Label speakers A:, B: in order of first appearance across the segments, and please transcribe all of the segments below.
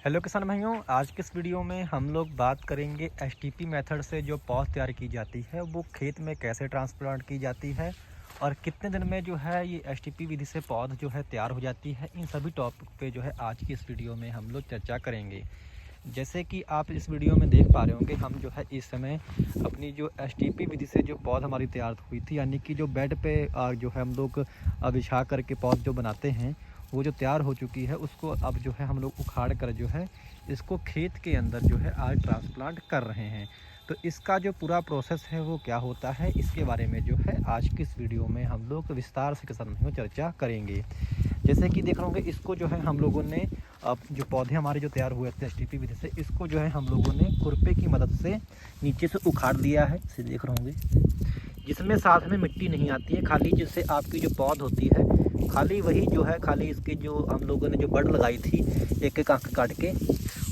A: Hello किसान भाइयों, आज के इस वीडियो में हम लोग बात करेंगे एसटीपी मेथड से जो पौध तैयार की जाती है वो खेत में कैसे ट्रांसप्लांट की जाती है और कितने दिन में जो है ये एसटीपी विधि से पौध जो है तैयार हो जाती है। इन सभी टॉपिक पे जो है आज की इस वीडियो में हम लोग चर्चा करेंगे। जैसे कि आप इस वीडियो में देख पा रहे होंगे, हम जो है इस समय अपनी जो एसटीपी विधि से जो पौध हमारी तैयार हुई थी, यानी कि जो बेड पे जो है हम लोग बिछा करके पौध जो बनाते हैं वो जो तैयार हो चुकी है उसको अब जो है हम लोग उखाड़ कर जो है इसको खेत के अंदर जो है आज ट्रांसप्लांट कर रहे हैं। तो इसका जो पूरा प्रोसेस है वो क्या होता है, इसके बारे में जो है आज की इस वीडियो में हम लोग विस्तार से किसान भाइयों चर्चा करेंगे। जैसे कि देख रहे होंगे, इसको जो है हम लोगों ने अब जो पौधे हमारे जो तैयार हुए थे एसटीपी विधि से, इसको जो है हम लोगों ने खुरपे की मदद से नीचे से उखाड़ लिया है। इसे देख रहे होंगे, जिसमें साथ में मिट्टी नहीं आती है, खाली जिससे आपकी जो पौध होती है खाली वही जो है, खाली इसकी जो हम लोगों ने जो बड़ लगाई थी एक एक आंख काट के,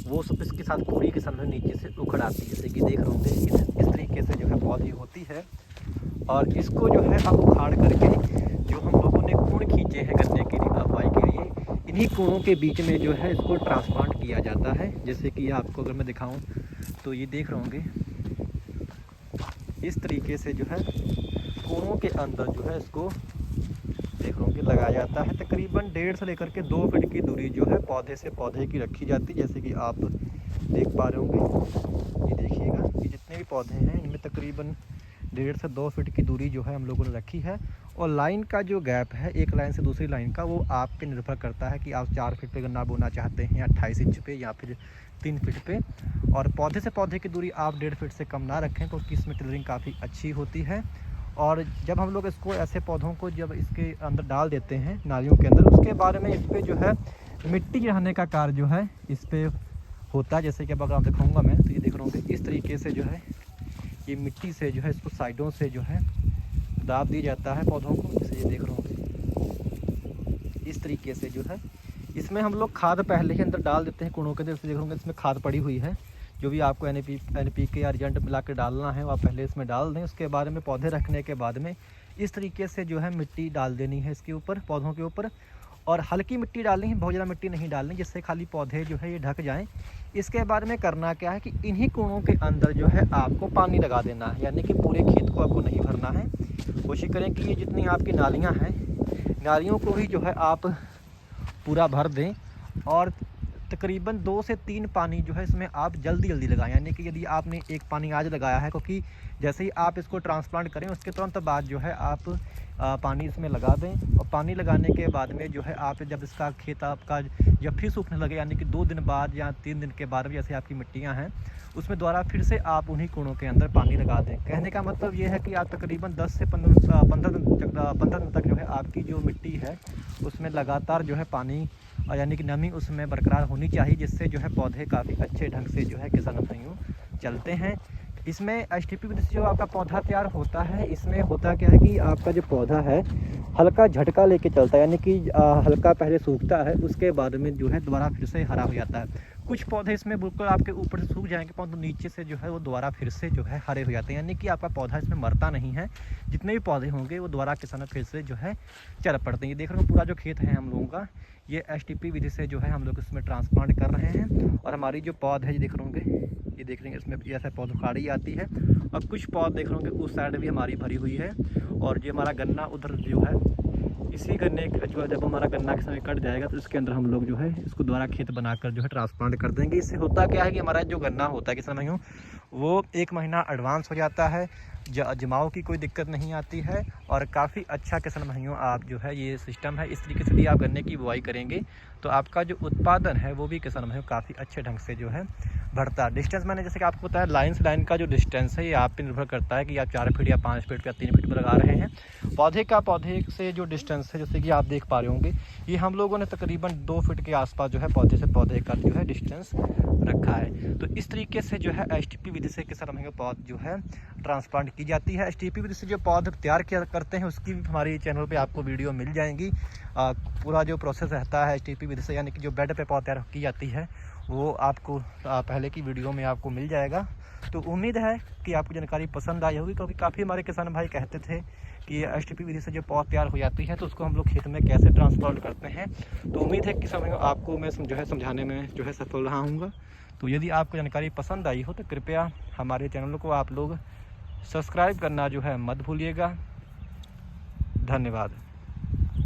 A: वो सब इसके साथ पूरी के साथ नीचे से उखड़ आती है। जैसे कि देख रहे होंगे इस तरीके से जो है पौधी होती है। और इसको जो है अब उखाड़ करके जो हम लोगों ने कोण खींचे हैं गन्ने की अगुवाई के लिए, इन्हीं कोणों के बीच में जो है इसको ट्रांसप्लांट किया जाता है। जैसे कि आपको अगर मैं दिखाऊं तो ये देख रहे होंगे, इस तरीके से जो है कोणों के अंदर जो है इसको देख रहे होंगे लगाया जाता है। तकरीबन 1.5 से लेकर के 2 फीट की दूरी जो है पौधे से पौधे की रखी जाती है। जैसे कि आप देख पा रहे होंगे, ये देखिएगा कि जितने भी पौधे हैं इनमें तकरीबन 1.5 से 2 फीट की दूरी जो है हम लोगों ने रखी है। और लाइन का जो गैप है एक लाइन से दूसरी लाइन का, वो आप पे निर्भर करता है कि आप 4 फीट पे गन्ना बोना चाहते हैं या 28 इंच पे या फिर 3 फीट पे। और पौधे से पौधे की दूरी आप 1.5 फीट से कम ना रखें, क्योंकि इसमें टिलरिंग काफ़ी अच्छी होती है। और जब हम लोग इसको ऐसे पौधों को जब इसके अंदर डाल देते हैं नालियों के अंदर, उसके बाद में इस पर जो है मिट्टी रहने का कार्य जो है इस पर होता है। जैसे कि अब अगर आप दिखाऊंगा मैं, तो ये देख रहा हूँ कि इस तरीके से जो है ये मिट्टी से जो है इसको साइडों से जो है दाब दिया जाता है पौधों को। जैसे ये देख रहा हूँ इस तरीके से जो है इसमें हम लोग खाद पहले ही अंदर डाल देते हैं कोणों के अंदर। जैसे देख रहा हूँ इसमें खाद पड़ी हुई है, जो भी आपको NPK या अर्जेंट मिला के डालना है वो आप पहले इसमें डाल दें। उसके बाद में पौधे रखने के बाद में इस तरीके से जो है मिट्टी डाल देनी है इसके ऊपर, पौधों के ऊपर। और हल्की मिट्टी डालनी है, बहुत ज़्यादा मिट्टी नहीं डालनी, जिससे खाली पौधे जो है ये ढक जाएं। इसके बाद में करना क्या है कि इन्हीं कोणों के अंदर जो है आपको पानी लगा देना है, यानी कि पूरे खेत को आपको नहीं भरना है। कोशिश करें कि ये जितनी आपकी नालियाँ हैं, नालियों को ही जो है आप पूरा भर दें। और तकरीबन 2 से 3 पानी जो है इसमें आप जल्दी लगाएं, यानी कि यदि आपने एक पानी आज लगाया है, क्योंकि जैसे ही आप इसको ट्रांसप्लांट करें उसके तुरंत बाद जो है आप पानी इसमें लगा दें। और पानी लगाने के बाद में जो है आप जब इसका खेत आपका जब फिर सूखने लगे, यानी कि 2 दिन बाद या 3 दिन के बाद जैसे आपकी मिट्टियाँ हैं उसमें दोबारा फिर से आप उन्हीं कोणों के अंदर पानी लगा दें। कहने का मतलब ये है कि आप तकरीबन 10 से 15 दिन तक जो है आपकी जो मिट्टी है उसमें लगातार जो है पानी और यानी कि नमी उसमें बरकरार होनी चाहिए, जिससे जो है पौधे काफ़ी अच्छे ढंग से जो है किसान भाइयों चलते हैं। इसमें एसटीपी विधि से जो आपका पौधा तैयार होता है, इसमें होता क्या है कि आपका जो पौधा है हल्का झटका लेके चलता है, यानी कि हल्का पहले सूखता है, उसके बाद में जो है दोबारा फिर से हरा हो जाता है। कुछ पौधे इसमें बिल्कुल आपके ऊपर से सूख जाएंगे, परंतु नीचे से जो है वो दोबारा फिर से जो है हरे हो जाते हैं, यानी कि आपका पौधा इसमें मरता नहीं है। जितने भी पौधे होंगे वो दोबारा किसान फिर से जो है चल पड़ते हैं। ये देख रहे हो पूरा जो खेत है हम लोगों का, ये एसटीपी विधि से जो है हम लोग इसमें ट्रांसप्लांट कर रहे हैं। और हमारी जो पौध है ये देख रहे होंगे, ये देख रहे हैं इसमें ऐसा पौध उखाड़ी आती है। और कुछ पौध देख रहे होंगे उस साइड भी हमारी भरी हुई है। और जो हमारा गन्ना उधर जो है, इसी गन्ने का जो है जब हमारा गन्ना के समय कट जाएगा तो इसके अंदर हम लोग जो है इसको दोबारा खेत बनाकर जो है ट्रांसप्लांट कर देंगे। इससे होता क्या है कि हमारा जो गन्ना होता है किसान भाइयों, वो 1 महीना एडवांस हो जाता है, जमाव की कोई दिक्कत नहीं आती है। और काफ़ी अच्छा किसान भाइयों आप जो है ये सिस्टम है, इस तरीके से भी आप गन्ने की बुआई करेंगे तो आपका जो उत्पादन है वो भी किसान भाइयों काफ़ी अच्छे ढंग से जो है बढ़ता है। डिस्टेंस मैंने जैसे कि आपको बताया, लाइन से लाइन का जो डिस्टेंस है ये आप पे निर्भर करता है कि आप 4 फीट या 5 फीट या 3 फीट पर लगा रहे हैं। पौधे का पौधे से जो डिस्टेंस है, जैसे कि आप देख पा रहे होंगे, ये हम लोगों ने तकरीबन 2 फीट के आसपास जो है पौधे से पौधे का जो है डिस्टेंस रखा है। तो इस तरीके से जो है एसटीपी विधि से किसान भाइयों पौध जो है ट्रांसप्लांट की जाती है। एसटीपी विधि से जो पौध तैयार किया करते हैं उसकी भी हमारी चैनल पे आपको वीडियो मिल जाएंगी। पूरा जो प्रोसेस रहता है एसटीपी विधि से, यानी कि जो बेड पे पौध तैयार की जाती है वो आपको पहले की वीडियो में आपको मिल जाएगा। तो उम्मीद है कि आपको जानकारी पसंद आई होगी, क्योंकि काफ़ी हमारे किसान भाई कहते थे कि एसटीपी विधि से जो पौध तैयार हो जाती है तो उसको हम लोग खेत में कैसे ट्रांसप्लांट करते हैं। तो उम्मीद है कि समय आपको मैं जो है समझाने में जो है सफल रहा हूँगा। तो यदि आपको जानकारी पसंद आई हो तो कृपया हमारे चैनल को आप लोग सब्सक्राइब करना जो है मत भूलिएगा। धन्यवाद।